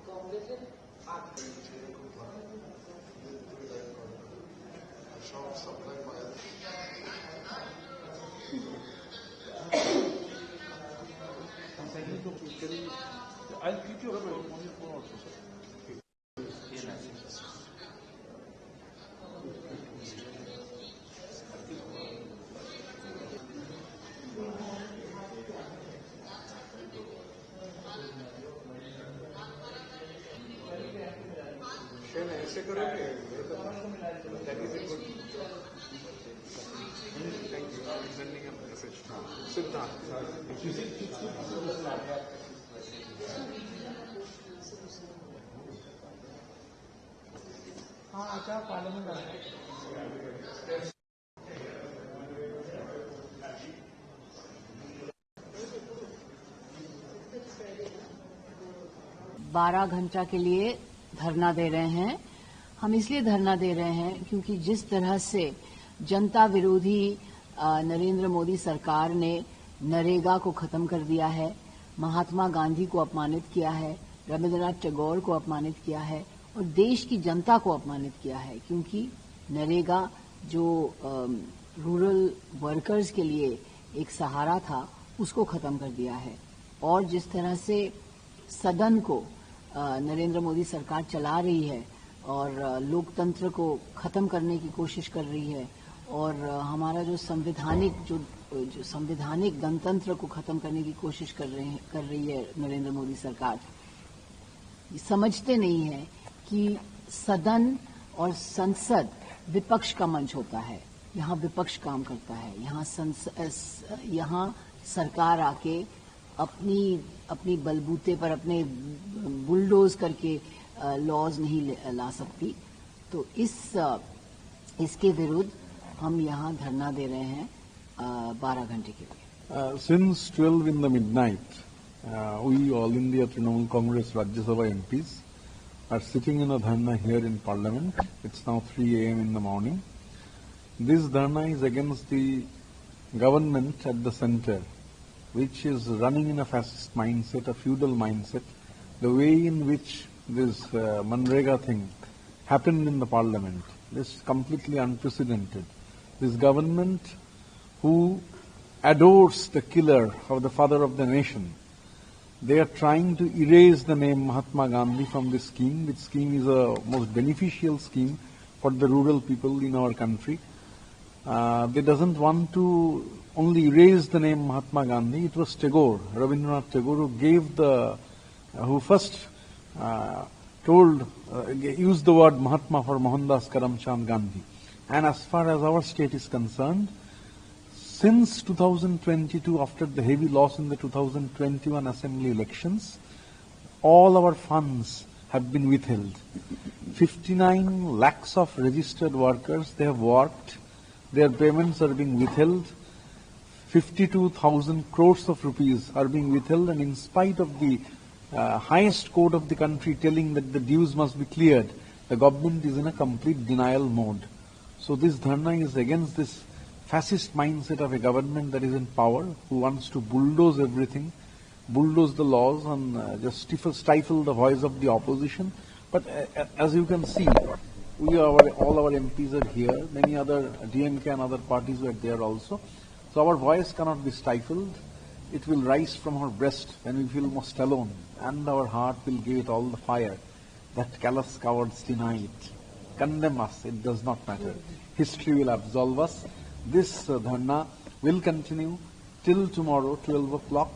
কংগ্রেসের I'll keep you on your phone also, sir. ऐसे करोगे thank you sending a message Siddharth हाँ अच्छा पार्लियामेंट बारह घंटा के लिए धरना दे रहे हैं। हम इसलिए धरना दे रहे हैं क्योंकि जिस तरह से जनता विरोधी नरेंद्र मोदी सरकार ने नरेगा को खत्म कर दिया है, महात्मा गांधी को अपमानित किया है, रविंद्रनाथ टैगोर को अपमानित किया है और देश की जनता को अपमानित किया है, क्योंकि नरेगा जो रूरल वर्कर्स के लिए एक सहारा था उसको खत्म कर दिया है। और जिस तरह से सदन को नरेंद्र मोदी सरकार चला रही है और लोकतंत्र को खत्म करने की कोशिश कर रही है और हमारा जो संवैधानिक गणतंत्र को खत्म करने की कोशिश कर रही है नरेंद्र मोदी सरकार, समझते नहीं है कि सदन और संसद विपक्ष का मंच होता है। यहाँ विपक्ष काम करता है, यहाँ सरकार आके अपनी बलबूते पर अपने बुलडोज करके लॉज नहीं ला सकती। तो इसके विरुद्ध हम यहाँ धरना दे रहे हैं 12 घंटे के लिए। Since 12 in the midnight, we All India Trinamool Congress Rajya Sabha MPs are sitting in a dharna here in Parliament. It's now 3 a.m. in the morning. This dharna is against the government at the center, which is running in a fascist mindset, a feudal mindset. The way in which this Manrega thing happened in the Parliament is completely unprecedented. This government, who adores the killer of the father of the nation, they are trying to erase the name Mahatma Gandhi from this scheme. This scheme is a most beneficial scheme for the rural people in our country. They doesn't want to only erase the name Mahatma Gandhi. It was Tagore, Rabindranath Tagore, who gave who first used the word Mahatma for Mohandas Karamchand Gandhi. And as far as our state is concerned, since 2022, after the heavy loss in the 2021 assembly elections, all our funds have been withheld. 59 lakhs of registered workers, they have worked. Their payments are being withheld. 52,000 crores of rupees are being withheld, and in spite of the highest court of the country telling that the dues must be cleared, the government is in a complete denial mode. So this dharna is against this fascist mindset of a government that is in power, who wants to bulldoze everything, bulldoze the laws and just stifle the voice of the opposition. But as you can see, all our MPs are here, many other DMK and other parties were there also. So our voice cannot be stifled. It will rise from our breast when we feel most alone, and our heart will give it all the fire that callous cowards deny it. Condemn us, it does not matter. History will absolve us. This dharna will continue till tomorrow, 12 o'clock.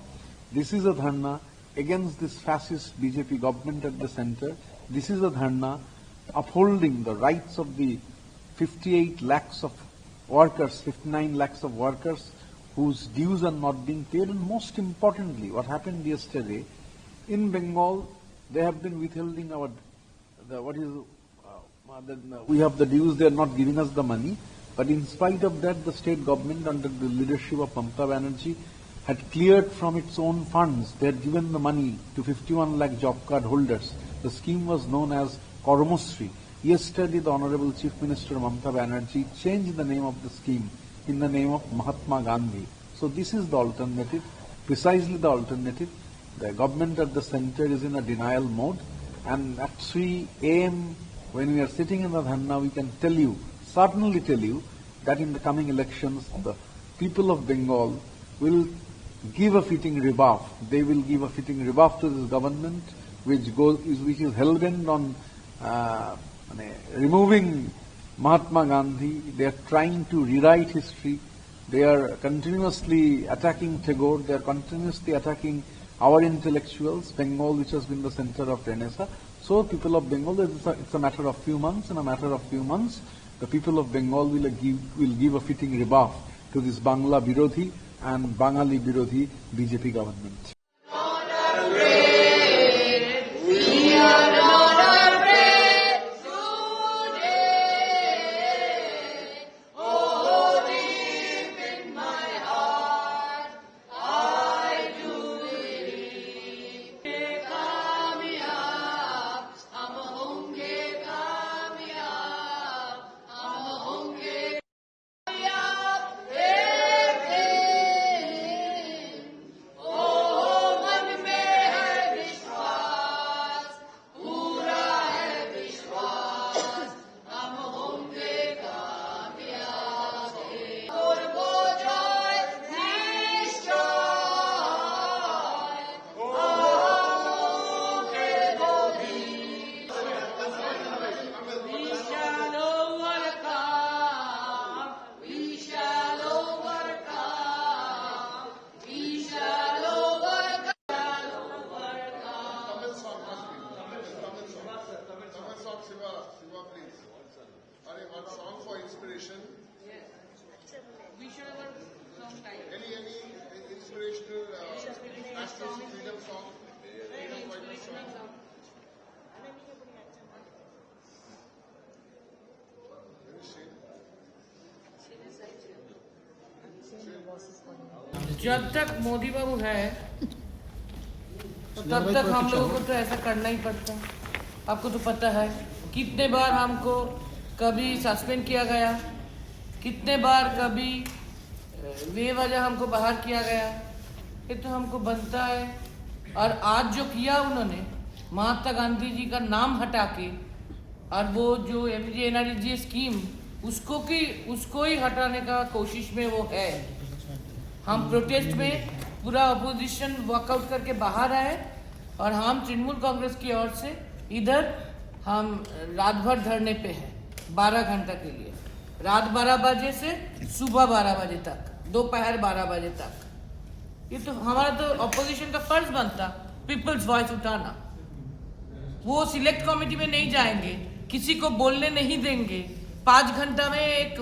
This is a dharna against this fascist BJP government at the center. This is a dharna upholding the rights of the 58 lakhs of workers, 59 lakhs of workers whose dues are not being paid. And most importantly, what happened yesterday, in Bengal, they have been withholding we have the dues, they are not giving us the money. But in spite of that, the state government under the leadership of Mamata Banerjee had cleared from its own funds. They had given the money to 51 lakh job card holders. The scheme was known as Karmosri. Yesterday, the Honorable Chief Minister Mamata Banerjee changed the name of the scheme in the name of Mahatma Gandhi. So this is the alternative, precisely the alternative. The government at the center is in a denial mode. And at 3 a.m. when we are sitting in the dharna, we can tell you, certainly tell you, that in the coming elections, the people of Bengal will give a fitting rebuff. They will give a fitting rebuff to this government, which is hell-bent on removing Mahatma Gandhi. They are trying to rewrite history. They are continuously attacking Tagore. They are continuously attacking our intellectuals, Bengal, which has been the center of Renaissance. So people of Bengal, it's a matter of few months. In a matter of few months, the people of Bengal will give a fitting rebuff to this Bangla Birodhi and Bangali Birodhi BJP government. Any inspirational national freedom song? जब तक मोदी बाबू है तो तब तक हम लोगों को तो ऐसा करना ही पड़ता है। आपको तो पता है कितने बार हमको कभी सस्पेंड किया गया, कितने बार कभी बेवजह हमको बाहर किया गया। ये तो हमको बनता है। और आज जो किया उन्होंने महात्मा गांधी जी का नाम हटा के, और वो जो MGNREGA स्कीम उसको ही हटाने का कोशिश में वो है। हम प्रोटेस्ट में पूरा अपोजिशन वॉकआउट करके बाहर आए और हम तृणमूल कांग्रेस की ओर से इधर हम रात भर धरने पे हैं 12 घंटा के लिए, रात 12 बजे से सुबह 12 बजे तक, दोपहर 12 बजे तक। ये तो हमारा तो अपोजिशन का फर्ज बनता पीपल्स वॉइस उठाना। वो सिलेक्ट कमेटी में नहीं जाएंगे, किसी को बोलने नहीं देंगे, 5 घंटा में एक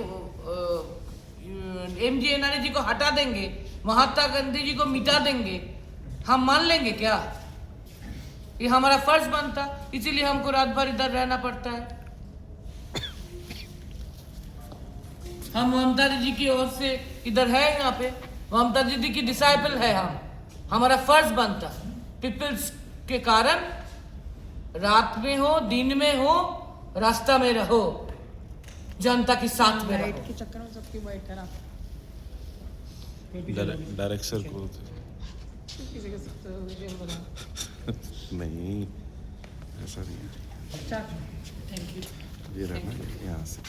MGNREGA को हटा देंगे, महात्मा गांधी जी को मिटा देंगे। हम मान लेंगे क्या? ये हमारा फर्ज बनता, इसीलिए हमको रात भर इधर रहना पड़ता है। हम ममता दीदी की ओर से इधर है, यहाँ पे ममता दीदी की डिसाइपल है हम। हमारा फर्ज बनता पीपल्स के कारण, रात में हो दिन में हो रास्ता में रहो, जनता के साथ में रहो। के चक्कर में सबकी बैठा ना डायरेक्टर को किसी के साथ बना नहीं, ऐसा नहीं है। अच्छा थैंक यू। ये रहना यहाँ से।